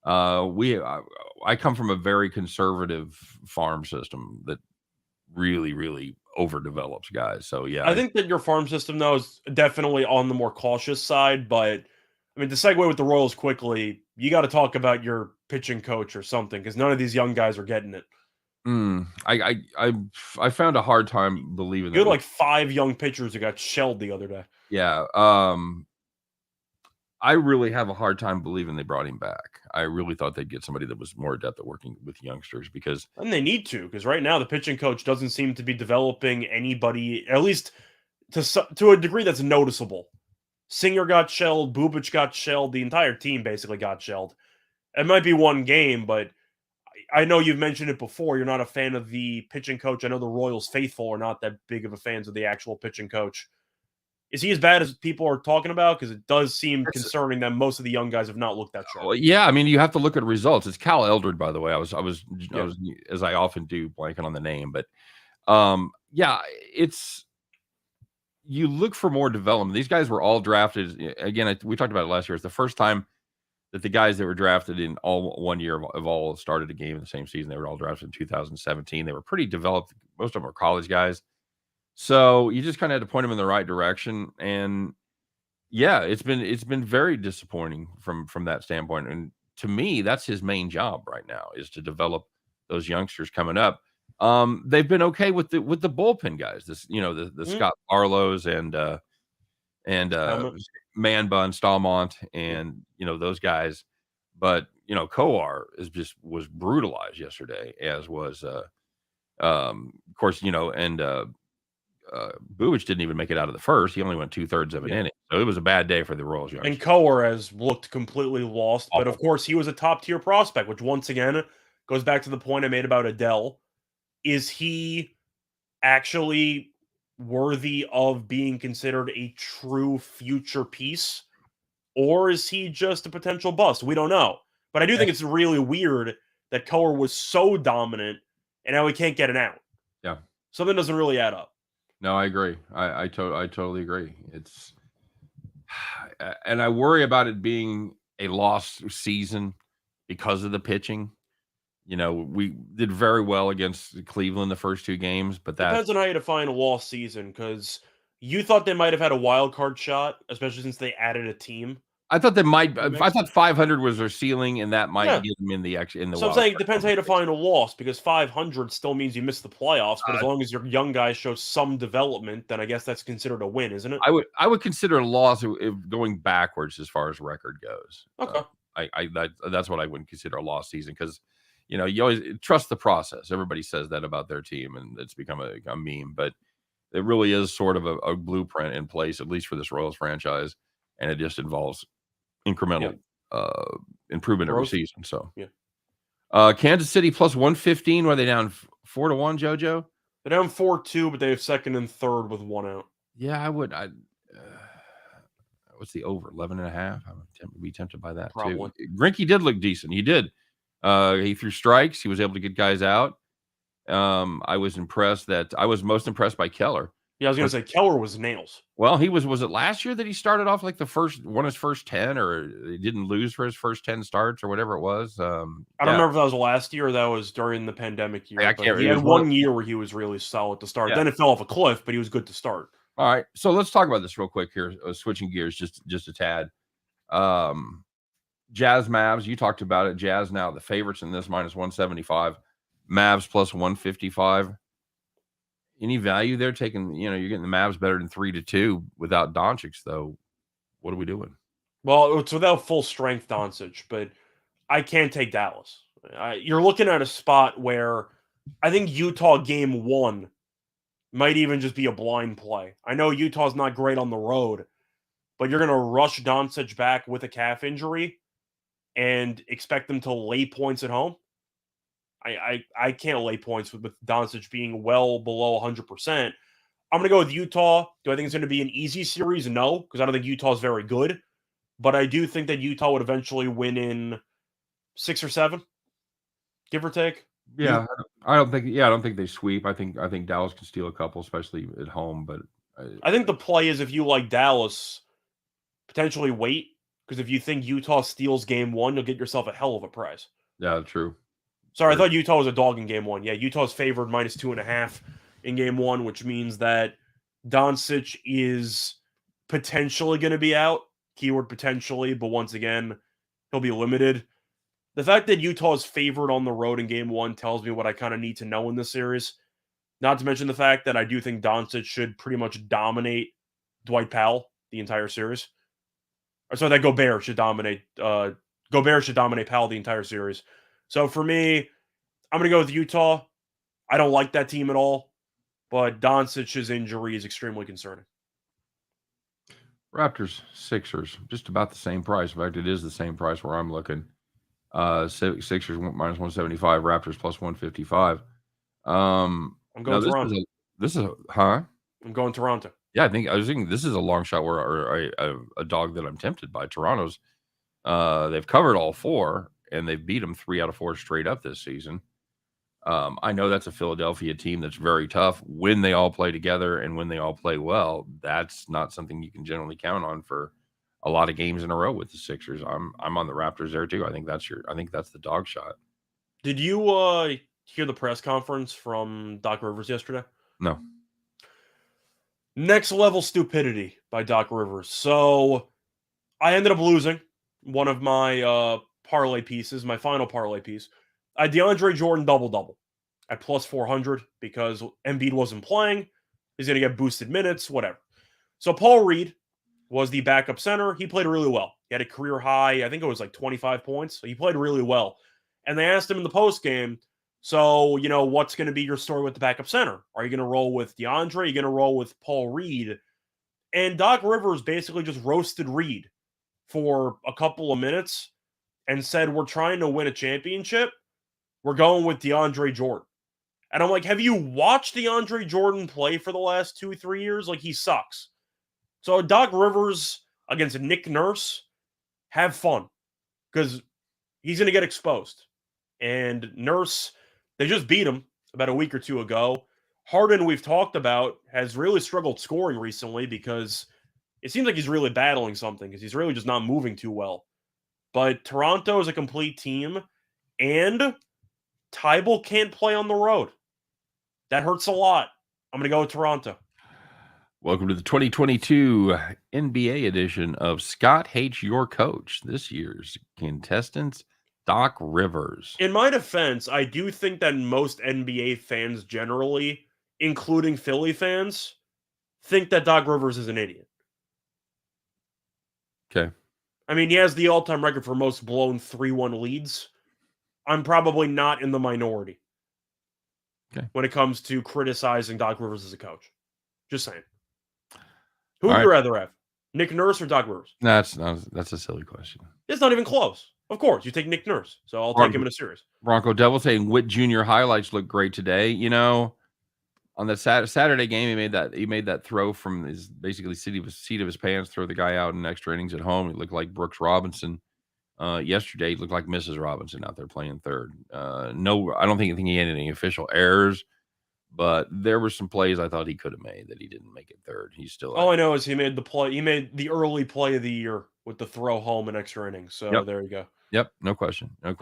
I come from a very conservative farm system that really, really overdevelops guys. So yeah, I think that your farm system though is definitely on the more cautious side. But I mean, to segue with the Royals quickly, you got to talk about your pitching coach or something because none of these young guys are getting it. I found a hard time believing that. You had like 5 young pitchers who got shelled the other day. Yeah. I really have a hard time believing they brought him back. I really thought they'd get somebody that was more adept at working with youngsters and they need to, because right now the pitching coach doesn't seem to be developing anybody, at least to a degree that's noticeable. Singer got shelled, Bubic got shelled, the entire team basically got shelled. It might be one game, but I know you've mentioned it before. You're not a fan of the pitching coach. I know the Royals faithful are not that big of a fans of the actual pitching coach. Is he as bad as people are talking about? Because it does seem concerning that most of the young guys have not looked that sharp. Well, yeah, I mean, you have to look at results. It's Cal Eldred, by the way. I was, as I often do, blanking on the name, but yeah, you look for more development. These guys were all drafted. Again, we talked about it last year. It's the first time that the guys that were drafted in all one year have all started a game in the same season. They were all drafted in 2017. They were pretty developed. Most of them were college guys. So you just kind of had to point them in the right direction. And yeah, it's been very disappointing from that standpoint. And to me, that's his main job right now, is to develop those youngsters coming up. They've been okay with the bullpen guys. The Scott Barlows and Manbun, Stallmont, and those guys. But Coar was brutalized yesterday, as was of course, and Bubic didn't even make it out of the first. He only went 2/3 of an inning. So it was a bad day for the Royals youngsters. And Coar has looked completely lost. But of course, he was a top-tier prospect, which once again goes back to the point I made about Adele. Is he actually worthy of being considered a true future piece? Or is he just a potential bust? We don't know. But I do think it's really weird that Coar was so dominant and now he can't get an out. Yeah. Something doesn't really add up. No, I agree. I totally agree. It's and I worry about it being a lost season because of the pitching. We did very well against Cleveland the first 2 games, but that depends on how you define a lost season, because you thought they might have had a wild card shot, especially since they added a team. I thought they might. I thought 500 was their ceiling, and that might get them in the. So I'm saying it depends how you define a loss, because 500 still means you miss the playoffs. But as long as your young guys show some development, then I guess that's considered a win, isn't it? I would consider a loss if going backwards as far as record goes. Okay. That's what I wouldn't consider a lost season, because you always trust the process. Everybody says that about their team, and it's become a meme. But it really is sort of a blueprint in place, at least for this Royals franchise, and it just involves incremental improvement every season. So Kansas City plus 115. Were they down 4-1, JoJo? They're down 4-2, but they have second and third with 1 out. Yeah, I would. What's the over? 11.5. I would be tempted by that too. Greinke did look decent. He did. He threw strikes. He was able to get guys out. I was most impressed by Keller. Yeah, I was going to say Keller was nails. Well, was it last year that he started off like his first 10, or he didn't lose for his first 10 starts or whatever it was? I don't remember if that was last year or that was during the pandemic year. I can't remember. He had 1 year where he was really solid to start. Yeah. Then it fell off a cliff, but he was good to start. All right. So let's talk about this real quick here. Switching gears just a tad. Jazz Mavs, you talked about it. Jazz now the favorites in this minus 175. Mavs plus 155. Any value there? Taking, you're getting the Mavs better than 3-2 without Doncic, though. What are we doing? Well, it's without full strength Doncic, but I can't take Dallas. You're looking at a spot where I think Utah game 1 might even just be a blind play. I know Utah's not great on the road, but you're going to rush Doncic back with a calf injury and expect them to lay points at home. I can't lay points with Doncic being well below 100%. I'm going to go with Utah. Do I think it's going to be an easy series? No, because I don't think Utah is very good. But I do think that Utah would eventually win in 6 or 7, give or take. Yeah, I don't think they sweep. I think Dallas can steal a couple, especially at home. But I think the play is, if you like Dallas, potentially wait, because if you think Utah steals game 1, you'll get yourself a hell of a prize. Yeah, true. Sorry, I thought Utah was a dog in game 1. Yeah, Utah's favored -2.5 in game 1, which means that Doncic is potentially going to be out. Keyword potentially, but once again, he'll be limited. The fact that Utah is favored on the road in game 1 tells me what I kind of need to know in this series. Not to mention the fact that I do think Doncic should pretty much dominate Dwight Powell the entire series. Or sorry, that Gobert should dominate Powell the entire series. So for me, I'm going to go with Utah. I don't like that team at all, but Doncic's injury is extremely concerning. Raptors, Sixers, just about the same price. In fact, it is the same price where I'm looking. Sixers -175, Raptors +155. I'm going Toronto. This is huh? I'm going Toronto. Yeah, I was thinking this is a long shot where a dog that I'm tempted by. Toronto's. They've covered all 4 and they've beat them 3 out of 4 straight up this season. I know that's a Philadelphia team that's very tough when they all play together and when they all play well. That's not something you can generally count on for a lot of games in a row with the Sixers. I'm on the Raptors there too. I think that's the dog shot. Did you hear the press conference from Doc Rivers yesterday? No. Next level stupidity by Doc Rivers. So I ended up losing one of my parlay pieces, my final parlay piece. I had DeAndre Jordan double-double at +400 because Embiid wasn't playing. He's going to get boosted minutes, whatever. So Paul Reed was the backup center. He played really well. He had a career high, I think it was like 25 points. So he played really well. And they asked him in the postgame, so, what's going to be your story with the backup center? Are you going to roll with DeAndre? Are you going to roll with Paul Reed? And Doc Rivers basically just roasted Reed for a couple of minutes and said, we're trying to win a championship. We're going with DeAndre Jordan. And I'm like, have you watched DeAndre Jordan play for the last 2-3 years? Like, he sucks. So Doc Rivers against Nick Nurse, have fun, because he's going to get exposed. And Nurse, they just beat him about a week or 2 ago. Harden, we've talked about, has really struggled scoring recently because it seems like he's really battling something, because he's really just not moving too well. But Toronto is a complete team, and Tybal can't play on the road. That hurts a lot. I'm going to go with Toronto. Welcome to the 2022 NBA edition of Scott Hates Your Coach. This year's contestants, Doc Rivers. In my defense, I do think that most NBA fans generally, including Philly fans, think that Doc Rivers is an idiot. Okay. I mean, he has the all-time record for most blown 3-1 leads. I'm probably not in the minority when it comes to criticizing Doc Rivers as a coach. Just saying. Who would you rather have? Nick Nurse or Doc Rivers? That's a silly question. It's not even close. Of course, you take Nick Nurse, so I'll take him in a series. Bronco Devil saying Witt Jr. highlights look great today. On the Saturday game, he made that throw from his basically seat of his pants, throw the guy out in extra innings at home. He looked like Brooks Robinson. Yesterday, he looked like Mrs. Robinson out there playing third. No, I don't think he had any official errors, but there were some plays I thought he could have made that he didn't make it third. He's still. All I know is he made the play. He made the early play of the year with the throw home in extra innings. So There you go. Yep, no question. He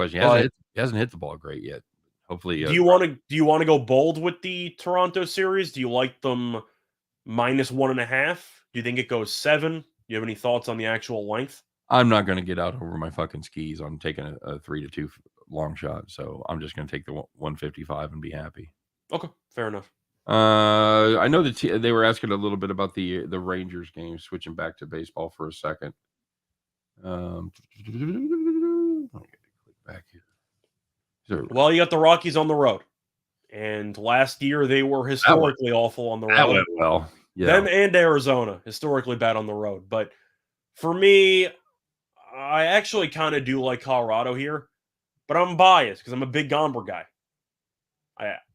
hasn't hit the ball great yet. Hopefully, do you want to go bold with the Toronto series? Do you like them -1.5? Do you think it goes 7? Do you have any thoughts on the actual length? I'm not going to get out over my fucking skis on taking a 3-2 long shot, so I'm just going to take the 155 and be happy. Okay, fair enough. I know that they were asking a little bit about the Rangers game. Switching back to baseball for a second. Let me click back here. Well, you got the Rockies on the road, and last year they were historically awful on the road. That went well. Yeah. Them and Arizona historically bad on the road, but For me, I actually kind of do like Colorado here, but I'm biased because I'm a big Gomber guy.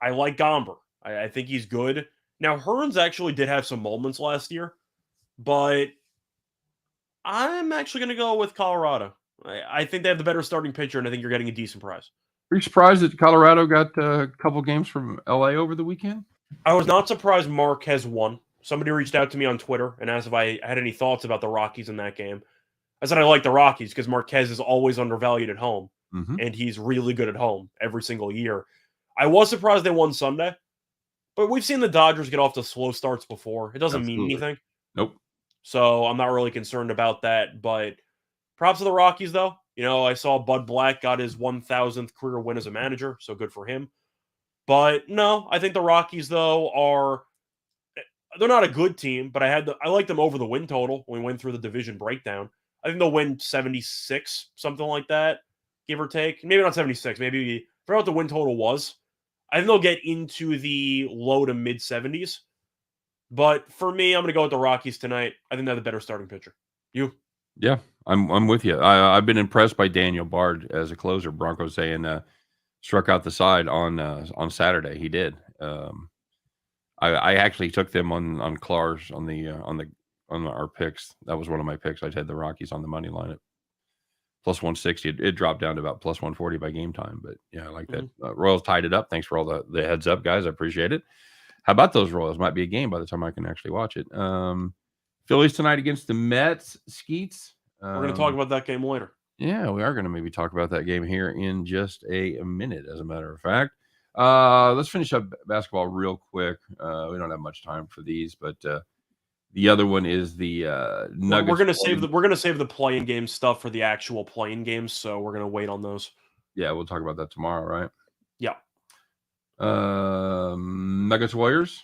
I like Gomber. I think he's good. Now, Hearns actually did have some moments last year, but I'm actually going to go with Colorado. I think they have the better starting pitcher, and I think you're getting a decent price. Are you surprised that Colorado got a couple games from LA over the weekend? I was not surprised Marquez won. Somebody reached out to me on Twitter and asked if I had any thoughts about the Rockies in that game. I said I like the Rockies because Marquez is always undervalued at home, and he's really good at home every single year. I was surprised they won Sunday, but we've seen the Dodgers get off to slow starts before. It doesn't mean anything. Nope. So I'm not really concerned about that. But props to the Rockies, though. I saw Bud Black got his 1,000th career win as a manager, so good for him. But no, I think the Rockies, though, they're not a good team, but I like them over the win total when we went through the division breakdown. I think they'll win 76, something like that, give or take. Maybe not 76. Maybe I forgot what the win total was. I think they'll get into the low to mid 70s. But for me, I'm going to go with the Rockies tonight. I think they're the better starting pitcher. You? Yeah, I'm with you. I've been impressed by Daniel Bard as a closer. Broncos saying struck out the side on Saturday. He did. I actually took them on Clars on our picks. That was one of my picks. I had the Rockies on the money line at plus 160. It dropped down to about plus 140 by game time. But yeah, I like that. Royals tied it up. Thanks for all the heads up, guys. I appreciate it. How about those Royals? Might be a game by the time I can actually watch it. Phillies tonight against the Mets. Skeets. We're going to talk about that game later. Yeah, we are going to maybe talk about that game here in just a minute, as a matter of fact. Let's finish up basketball real quick. We don't have much time for these, but the other one is the Nuggets. We're gonna save the playing game stuff for the actual playing games, so we're gonna wait on those. Yeah, we'll talk about that tomorrow, right? Yeah. Nuggets Warriors.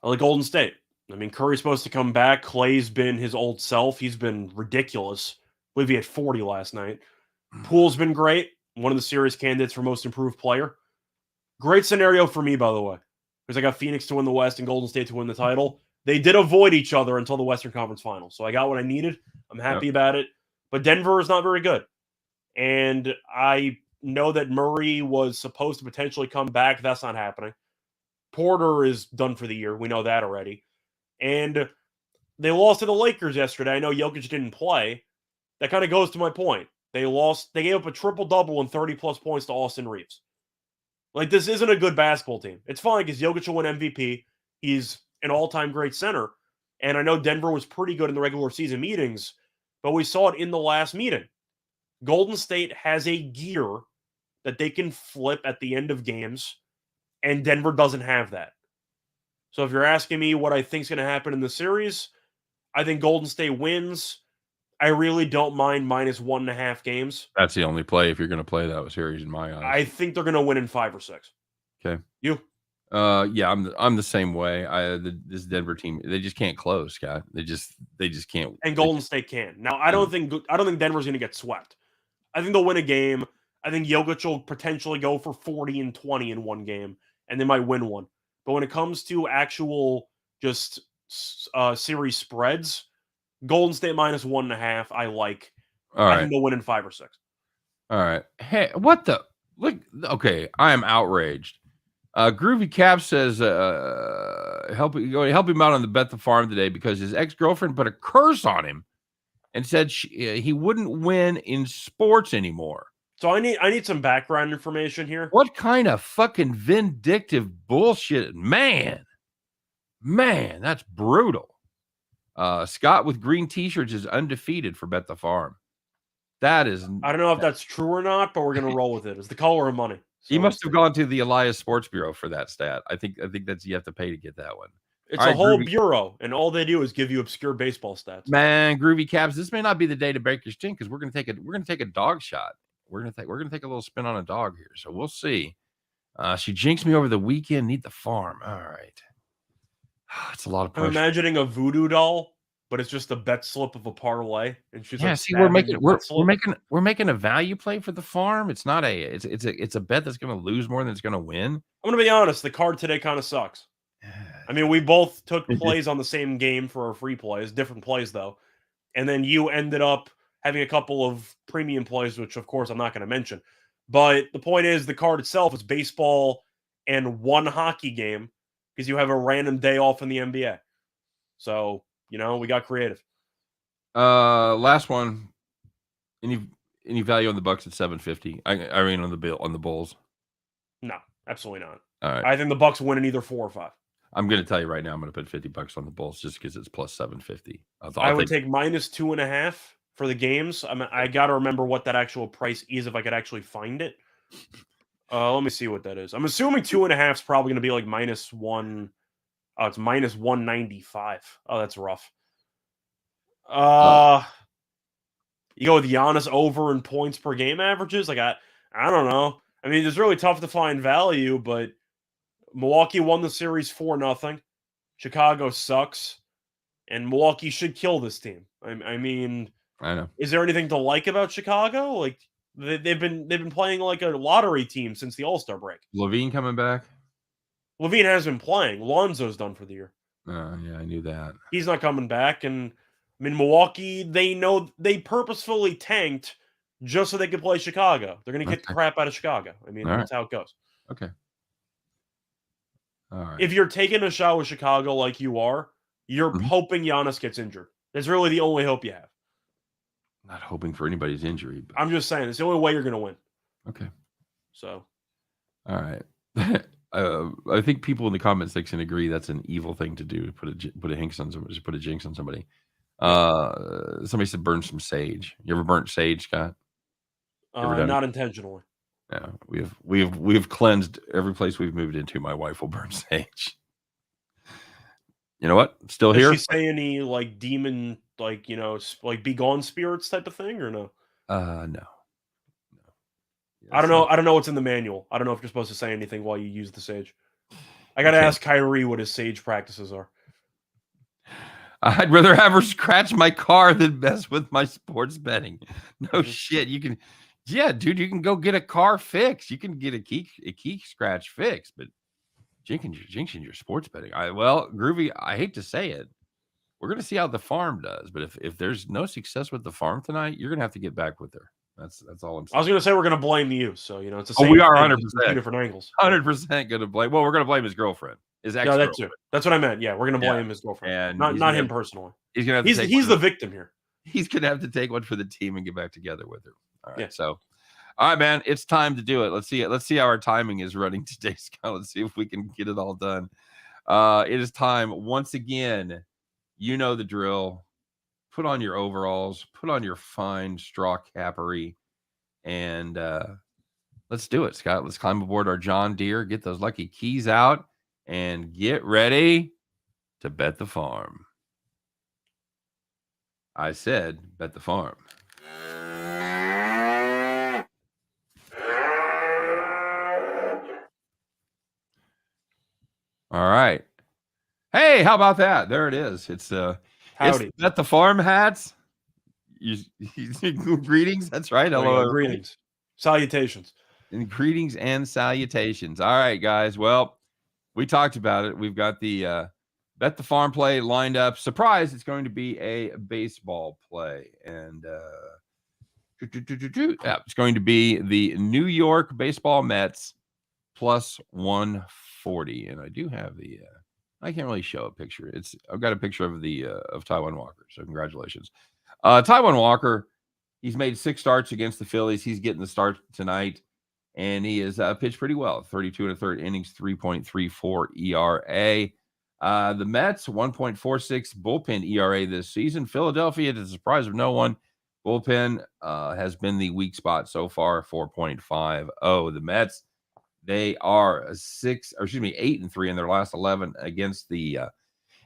I like Golden State. I mean, Curry's supposed to come back. Clay's been his old self. He's been ridiculous. I believe he had 40 last night. Poole's been great. One of the serious candidates for most improved player. Great scenario for me, by the way, because I got Phoenix to win the West and Golden State to win the title. They did avoid each other until the Western Conference Finals, so I got what I needed. I'm happy about it. But Denver is not very good. And I know that Murray was supposed to potentially come back. That's not happening. Porter is done for the year. We know that already. And they lost to the Lakers yesterday. I know Jokic didn't play. That kind of goes to my point. They gave up a triple-double and 30-plus points to Austin Reeves. Like, this isn't a good basketball team. It's fine because Jokic will win MVP. He's an all-time great center. And I know Denver was pretty good in the regular season meetings, but we saw it in the last meeting. Golden State has a gear that they can flip at the end of games, and Denver doesn't have that. So if you're asking me what I think is going to happen in the series, I think Golden State wins. I really don't mind minus 1.5 games. That's the only play if you're going to play that series in my eyes. I think they're going to win in 5 or 6. Okay. You? Yeah, I'm the same way. This Denver team, they just can't close, Scott. They just can't. And Golden State can. Now, I don't think Denver's going to get swept. I think they'll win a game. I think Jokic will potentially go for 40 and 20 in one game, and they might win one. But when it comes to actual just series spreads, Golden State minus 1.5, I like. All right. I think they'll win in 5 or 6. All right. Hey, what the? Look, okay, I am outraged. Groovy Cap says help him out on the Bet the Farm today because his ex-girlfriend put a curse on him and said he wouldn't win in sports anymore. So I need some background information here. What kind of fucking vindictive bullshit, man? That's brutal. Scott with green t-shirts is undefeated for Bet the Farm. That is. I don't know if that's true or not, but we're gonna roll with it. It's the color of money. So he must have gone to the Elias Sports Bureau for that stat. I think that's you have to pay to get that one. It's a whole bureau, and all they do is give you obscure baseball stats. Man, Groovy Caps, this may not be the day to break your stink because we're gonna take a dog shot. We're gonna take a little spin on a dog here, so we'll see. She jinxed me over the weekend. Need the farm. All right, it's a lot of pressure. I'm imagining a voodoo doll, but it's just a bet slip of a parlay, and she's see, we're making a value play for the farm. It's not it's a bet that's gonna lose more than it's gonna win. I'm gonna be honest. The card today kind of sucks. I mean, we both took plays on the same game for our free plays, different plays though. and then you ended up having a couple of premium plays, which of course I'm not going to mention. But the point is, the card itself is baseball and one hockey game because you have a random day off in the NBA. So, we got creative. Last one. Any value on the Bucks at 750? I mean on the Bulls. No, absolutely not. All right. I think the Bucks win in either 4 or 5. I'm going to tell you right now, I'm going to put $50 on the Bulls just because it's plus 750. I would take minus 2.5 for the games. I got to remember what that actual price is if I could actually find it. Let me see what that is. I'm assuming 2.5 is probably going to be like minus 1. Oh, it's minus 195. Oh, that's rough. You go with Giannis over in points per game averages? Like, I don't know. I mean, it's really tough to find value, but Milwaukee won the series 4-0. Chicago sucks, and Milwaukee should kill this team. I mean, I know. Is there anything to like about Chicago? Like, they've been playing like a lottery team since the All-Star break. LaVine coming back? LaVine has been playing. Lonzo's done for the year. Yeah, I knew that. He's not coming back, and I mean, Milwaukee, they purposefully tanked just so they could play Chicago. They're going to get the crap out of Chicago. I mean, that's how it goes. Okay. All right. If you're taking a shot with Chicago like you are, you're hoping Giannis gets injured. That's really the only hope you have. Not hoping for anybody's injury. But... I'm just saying, it's the only way you're going to win. Okay. So. All right. I think people in the comment section agree that's an evil thing to do. Put a jinx on somebody. Just put a jinx on somebody. Somebody said burn some sage. You ever burnt sage, Scott? Not intentionally. Yeah, we've cleansed every place we've moved into. My wife will burn sage. You know what? Still here. Does she say any like demon, like like be gone spirits type of thing, or no? No. I don't know. I don't know what's in the manual. I don't know if you're supposed to say anything while you use the sage. I got to ask Kyrie what his sage practices are. I'd rather have her scratch my car than mess with my sports betting. No shit. You can, yeah, dude, you can go get a car fix. You can get a key scratch fix, but jinxing your sports betting. Groovy, I hate to say it. We're going to see how the farm does, but if there's no success with the farm tonight, you're going to have to get back with her. That's all I'm saying. I was going to say we're going to blame you, so it's the same. We are 100%. Two different angles. 100% going to blame. Well, we're going to blame his girlfriend. His ex. No, that's what I meant. Yeah, we're going to blame his girlfriend, and not him personally. He's going to have to. He's the victim here. He's going to have to take one for the team and get back together with her. All right. Yeah. So, all right, man, it's time to do it. Let's see how our timing is running today, Scott. Let's see if we can get it all done. It is time once again. You know the drill. Put on your overalls. Put on your fine straw capery. And let's do it, Scott. Let's climb aboard our John Deere, get those lucky keys out, and get ready to bet the farm. I said bet the farm. All right. Hey, how about that? There it is. It's bet the farm hats. Greetings. That's right. Hello. Greetings. Salutations. And greetings and salutations. All right, guys. Well, we talked about it. We've got the bet the farm play lined up. Surprise, it's going to be a baseball play. And it's going to be the New York Baseball Mets plus 140. And I do have I can't really show a picture. I've got a picture of of Taijuan Walker. So congratulations. Taijuan Walker, he's made 6 starts against the Phillies. He's getting the start tonight, and he has pitched pretty well. 32 1/3 innings, 3.34 ERA. The Mets, 1.46 bullpen ERA this season. Philadelphia, to the surprise of no one, bullpen has been the weak spot so far, 4.50. The Mets, they are 8-3 in their last 11 against the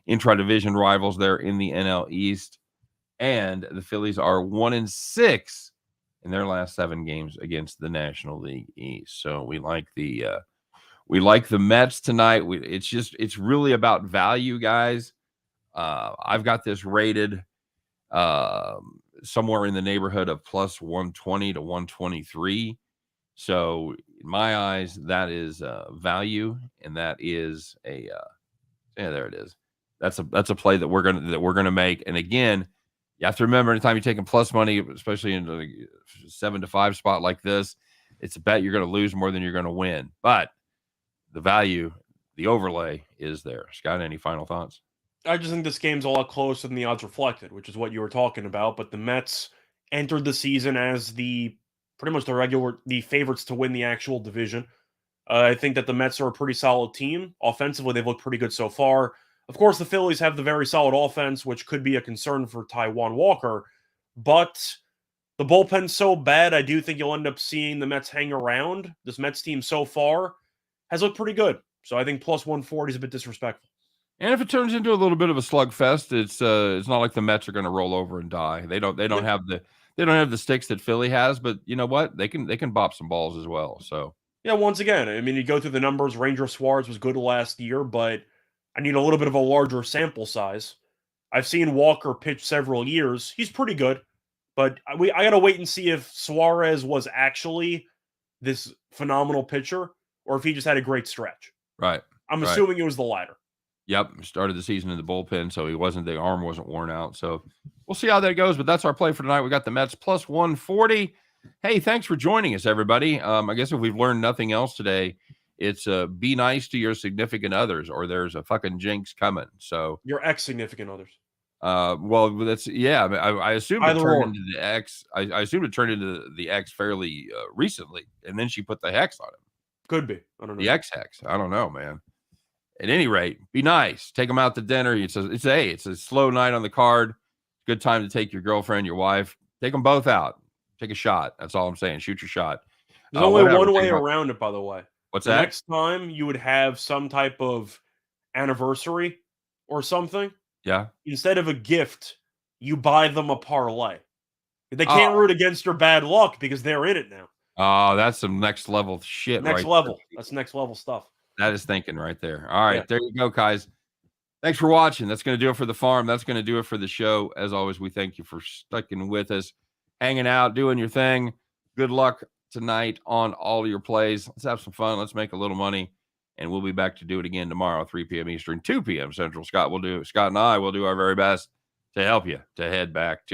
intra-division rivals there in the NL East. And the Phillies are 1-6 in their last 7 games against the National League East. So we like the Mets tonight. It's really about value, guys. I've got this rated somewhere in the neighborhood of plus 120 to 123. So in my eyes, that is value, and that is there it is. That's a play that we're gonna make. And again, You have to remember anytime you're taking plus money, especially in a 7-5 spot like this, it's a bet you're going to lose more than you're going to win. But the value, the overlay is there. Scott, any final thoughts? I just think this game's a lot closer than the odds reflected, which is what you were talking about. But the Mets entered the season as pretty much the favorites to win the actual division. I think that the Mets are a pretty solid team. Offensively, they've looked pretty good so far. Of course, the Phillies have the very solid offense, which could be a concern for Taijuan Walker. But the bullpen's so bad, I do think you'll end up seeing the Mets hang around. This Mets team so far has looked pretty good. So I think plus 140 is a bit disrespectful. And if it turns into a little bit of a slugfest, it's not like the Mets are going to roll over and die. They don't have the sticks that Philly has, but you know what? They can bop some balls as well. So yeah, once again, I mean, you go through the numbers. Ranger Suarez was good last year, but I need a little bit of a larger sample size. I've seen Walker pitch several years. He's pretty good, but I got to wait and see if Suarez was actually this phenomenal pitcher or if he just had a great stretch. Right. I'm assuming it was the latter. Yep, started the season in the bullpen, so the arm wasn't worn out. So we'll see how that goes, but that's our play for tonight. We got the Mets plus 140. Hey, thanks for joining us, everybody. I guess if we've learned nothing else today, it's be nice to your significant others, or there's a fucking jinx coming. So your ex-significant others. Well, that's I assume it turned into the ex. I assume it turned into the ex fairly recently, and then she put the hex on him. Could be. I don't know. The ex hex. I don't know, man. At any rate, be nice. Take them out to dinner. It's a slow night on the card. Good time to take your girlfriend, your wife. Take them both out. Take a shot. That's all I'm saying. Shoot your shot. There's only one way around it, by the way. What's that? Next time you would have some type of anniversary or something. Yeah. Instead of a gift, you buy them a parlay. They can't root against your bad luck because they're in it now. Oh, that's some next level shit. Next level. That's next level stuff. That is thinking right there. All right, There you go, guys. Thanks for watching. That's going to do it for the farm. That's going to do it for the show. As always, we thank you for sticking with us, hanging out, doing your thing. Good luck tonight on all your plays. Let's have some fun. Let's make a little money, and we'll be back to do it again tomorrow, 3 p.m. Eastern, 2 p.m. Central. Scott and I will do our very best to help you to head back to